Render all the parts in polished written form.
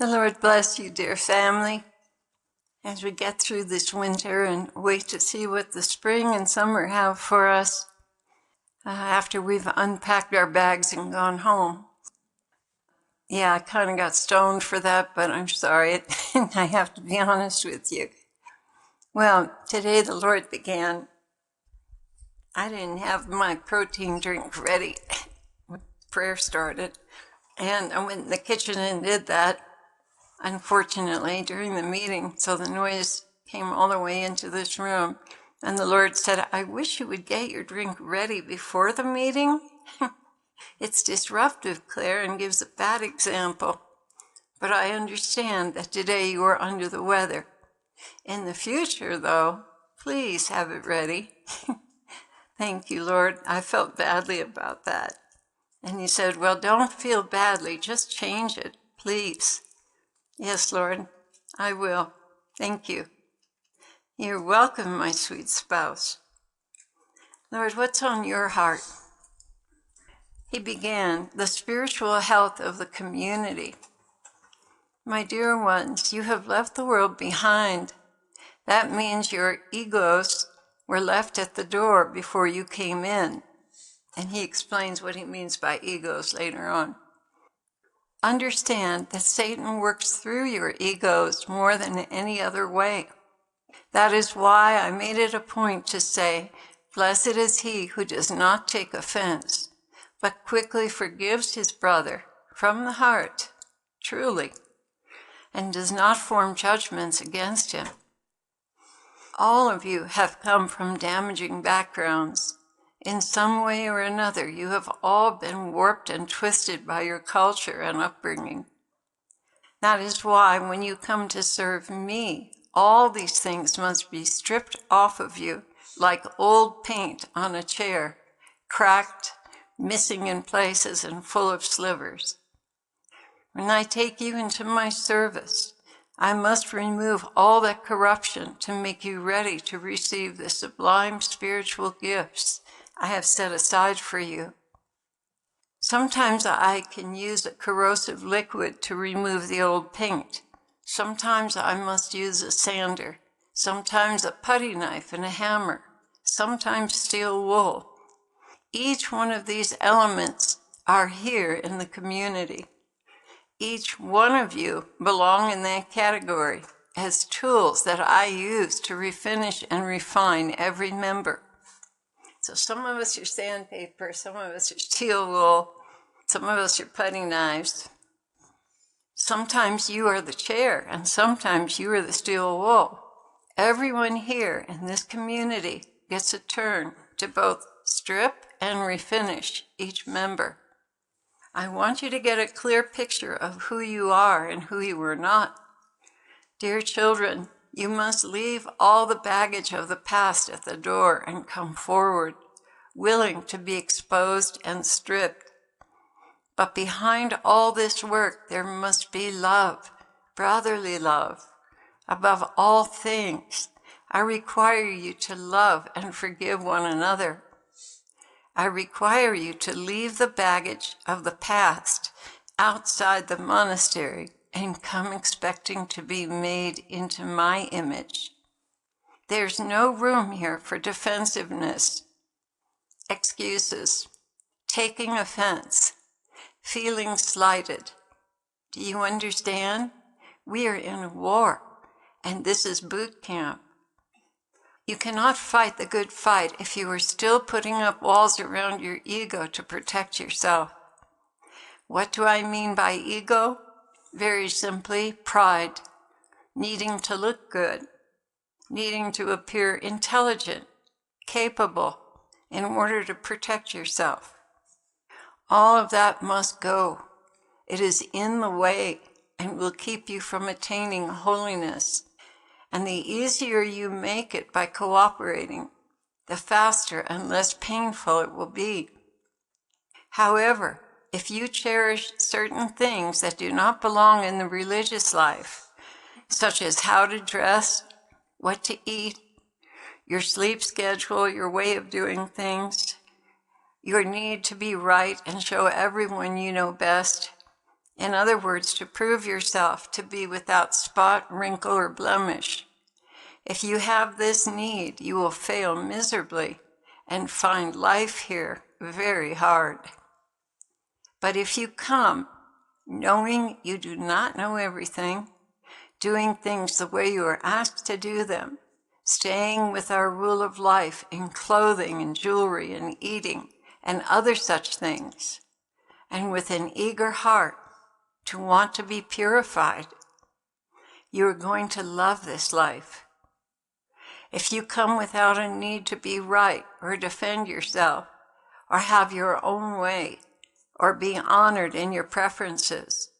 The Lord bless you, dear family, as we get through this winter and wait to see what the spring and summer have for us after we've unpacked our bags and gone home. Yeah, I kind of got stoned for that, but I'm sorry. I have to be honest with you. Well, today the Lord began. I didn't have my protein drink ready when prayer started, and I went in the kitchen and did that. Unfortunately, during the meeting, so the noise came all the way into this room. And the Lord said, I wish you would get your drink ready before the meeting. It's disruptive, Claire, and gives a bad example. But I understand that today you are under the weather. In the future, though, please have it ready. Thank you, Lord. I felt badly about that. And he said, well, don't feel badly. Just change it, please. Yes, Lord, I will. Thank you. You're welcome, my sweet spouse. Lord, what's on your heart? He began, the spiritual health of the community. My dear ones, you have left the world behind. That means your egos were left at the door before you came in. And he explains what he means by egos later on. Understand that Satan works through your egos more than any other way. That is why I made it a point to say, blessed is he who does not take offense, but quickly forgives his brother from the heart, truly, and does not form judgments against him. All of you have come from damaging backgrounds. In some way or another, you have all been warped and twisted by your culture and upbringing. That is why when you come to serve me, all these things must be stripped off of you like old paint on a chair, cracked, missing in places, and full of slivers. When I take you into my service, I must remove all that corruption to make you ready to receive the sublime spiritual gifts I have set aside for you. Sometimes I can use a corrosive liquid to remove the old paint. Sometimes I must use a sander. Sometimes a putty knife and a hammer. Sometimes steel wool. Each one of these elements are here in the community. Each one of you belong in that category as tools that I use to refinish and refine every member. So some of us are sandpaper, some of us are steel wool, some of us are putty knives. Sometimes you are the chair, and sometimes you are the steel wool. Everyone here in this community gets a turn to both strip and refinish each member. I want you to get a clear picture of who you are and who you are not. Dear children, you must leave all the baggage of the past at the door and come forward, willing to be exposed and stripped. But behind all this work, there must be love, brotherly love. Above all things, I require you to love and forgive one another. I require you to leave the baggage of the past outside the monastery and come expecting to be made into my image. There's no room here for defensiveness, excuses, taking offense, feeling slighted. Do you understand? We are in a war, and this is boot camp. You cannot fight the good fight if you are still putting up walls around your ego to protect yourself. What do I mean by ego? Very simply, pride, needing to look good, needing to appear intelligent, capable, in order to protect yourself. All of that must go. It is in the way and will keep you from attaining holiness. And the easier you make it by cooperating, the faster and less painful it will be. However, if you cherish certain things that do not belong in the religious life, such as how to dress, what to eat, your sleep schedule, your way of doing things, your need to be right and show everyone you know best, In other words, to prove yourself to be without spot, wrinkle, or blemish. If you have this need, you will fail miserably and find life here very hard. But if you come, knowing you do not know everything, doing things the way you are asked to do them, staying with our rule of life in clothing and jewelry and eating and other such things, and with an eager heart to want to be purified, you are going to love this life. If you come without a need to be right or defend yourself or have your own way or be honored in your preferences,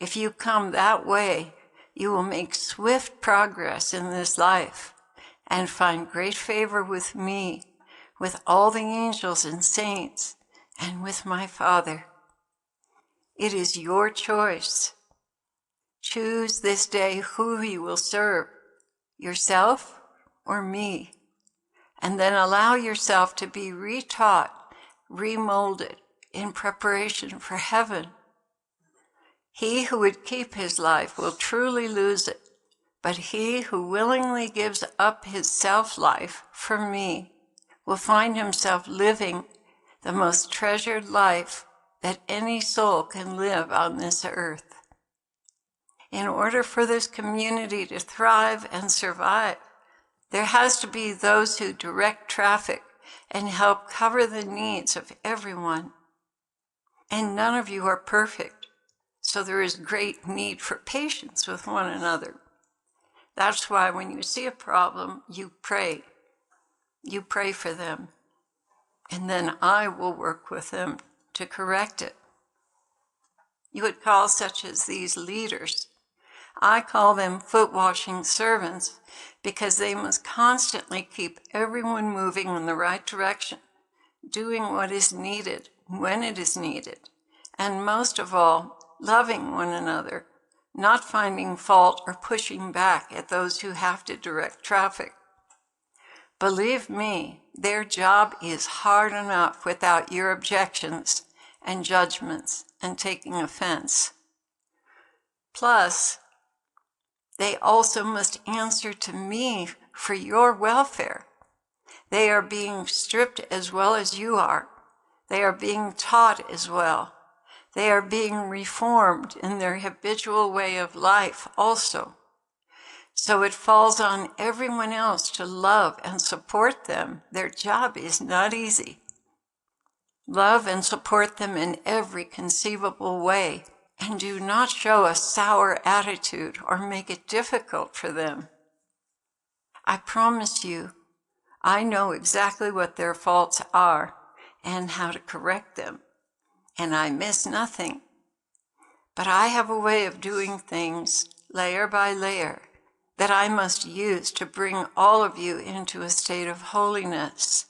if you come that way, you will make swift progress in this life and find great favor with me, with all the angels and saints, and with my Father. It is your choice. Choose this day who you will serve, yourself or me, and then allow yourself to be retaught, remolded in preparation for heaven. He who would keep his life will truly lose it, but he who willingly gives up his self-life for me will find himself living the most treasured life that any soul can live on this earth. In order for this community to thrive and survive, there has to be those who direct traffic and help cover the needs of everyone. And none of you are perfect, so there is great need for patience with one another. That's why when you see a problem, you pray. You pray for them, and then I will work with them to correct it. You would call such as these leaders. I call them foot-washing servants because they must constantly keep everyone moving in the right direction, doing what is needed when it is needed, and most of all, loving one another, not finding fault or pushing back at those who have to direct traffic. Believe me, their job is hard enough without your objections and judgments and taking offense. Plus, they also must answer to me for your welfare. They are being stripped as well as you are. They are being taught as well. They are being reformed in their habitual way of life also. So it falls on everyone else to love and support them. Their job is not easy. Love and support them in every conceivable way, and do not show a sour attitude or make it difficult for them. I promise you, I know exactly what their faults are and how to correct them, and I miss nothing. But I have a way of doing things layer by layer that I must use to bring all of you into a state of holiness.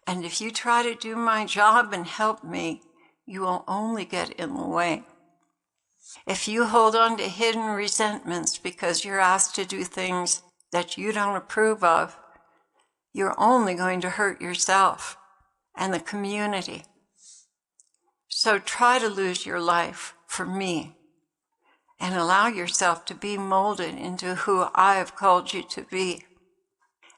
And if you try to do my job and help me, you will only get in the way. If you hold on to hidden resentments because you're asked to do things that you don't approve of, you're only going to hurt yourself and the community. So try to lose your life for me and allow yourself to be molded into who I have called you to be.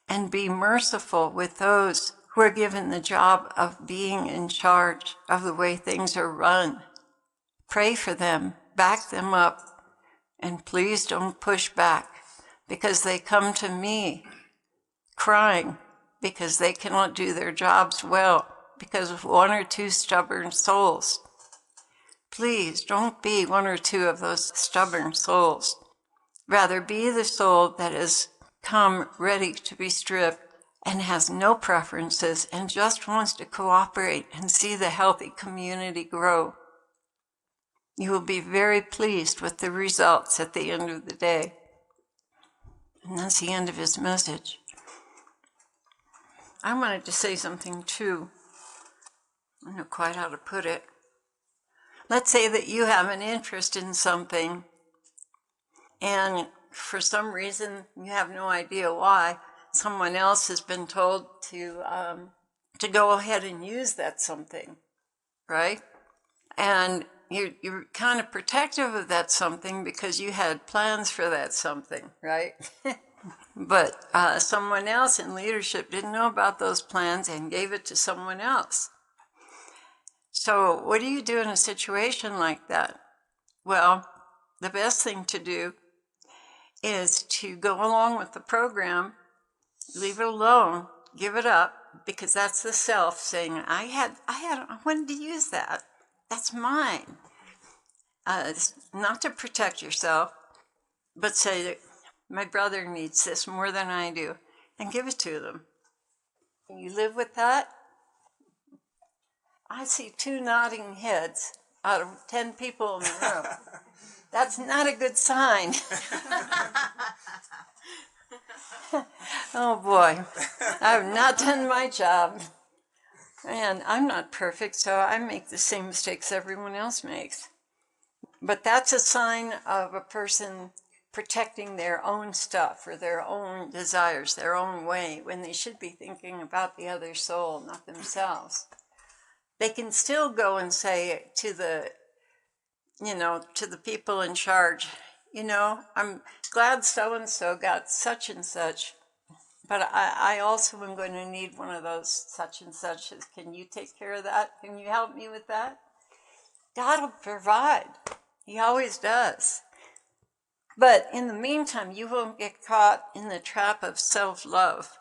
And be merciful with those who are given the job of being in charge of the way things are run. Pray for them, back them up, and please don't push back because they come to me crying because they cannot do their jobs well because of one or two stubborn souls. Please don't be one or two of those stubborn souls. Rather, be the soul that has come ready to be stripped and has no preferences and just wants to cooperate and see the healthy community grow. You will be very pleased with the results at the end of the day. And that's the end of his message. I wanted to say something too. I don't know quite how to put it. Let's say that you have an interest in something, and for some reason, you have no idea why, someone else has been told to go ahead and use that something, right? And you're kind of protective of that something because you had plans for that something, right? But someone else in leadership didn't know about those plans and gave it to someone else. So what do you do in a situation like that? Well, the best thing to do is to go along with the program, leave it alone, give it up, because that's the self saying, I wanted to use that. That's mine. Not to protect yourself, but say, my brother needs this more than I do, and give it to them. You live with that? I see 2 nodding heads out of 10 people in the room. That's not a good sign. Oh boy, I've not done my job. And I'm not perfect, so I make the same mistakes everyone else makes. But that's a sign of a person protecting their own stuff or their own desires, their own way, when they should be thinking about the other soul, not themselves. They can still go and say to the people in charge, I'm glad so-and-so got such and such, but I also am going to need one of those such and suches. Can you take care of that? Can you help me with that? God will provide. He always does. But in the meantime, you won't get caught in the trap of self-love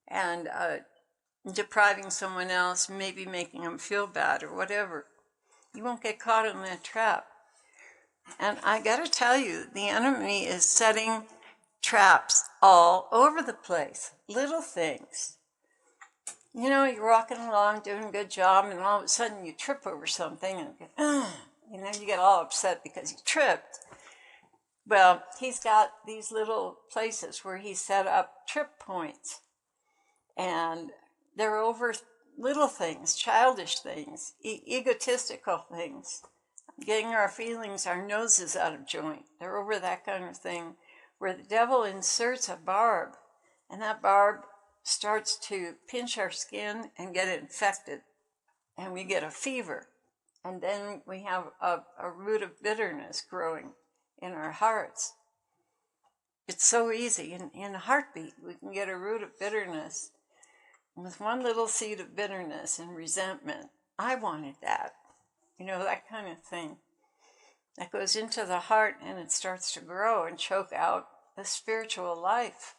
and depriving someone else, maybe making them feel bad or whatever. You won't get caught in that trap. And I got to tell you, the enemy is setting traps all over the place, little things. You're walking along, doing a good job, and all of a sudden you trip over something, and you get all upset because you tripped. Well, he's got these little places where he set up trip points. And they're over little things, childish things, egotistical things, getting our feelings, our noses out of joint. They're over that kind of thing where the devil inserts a barb, and that barb starts to pinch our skin and get infected, and we get a fever. And then we have a root of bitterness growing in our hearts. It's so easy. In a heartbeat, we can get a root of bitterness. With one little seed of bitterness and resentment. I wanted that. That kind of thing. That goes into the heart and it starts to grow and choke out the spiritual life.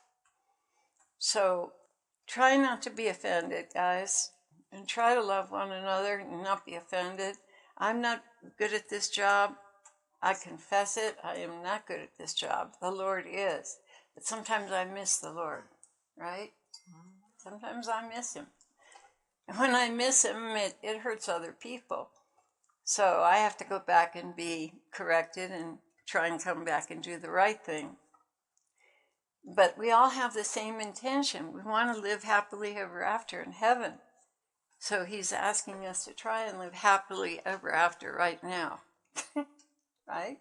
So try not to be offended, guys. And try to love one another and not be offended. I'm not good at this job. I confess it. I am not good at this job. The Lord is. But sometimes I miss the Lord, right? Sometimes I miss him. And when I miss him, it hurts other people. So I have to go back and be corrected and try and come back and do the right thing. But we all have the same intention. We want to live happily ever after in heaven. So he's asking us to try and live happily ever after right now. Right?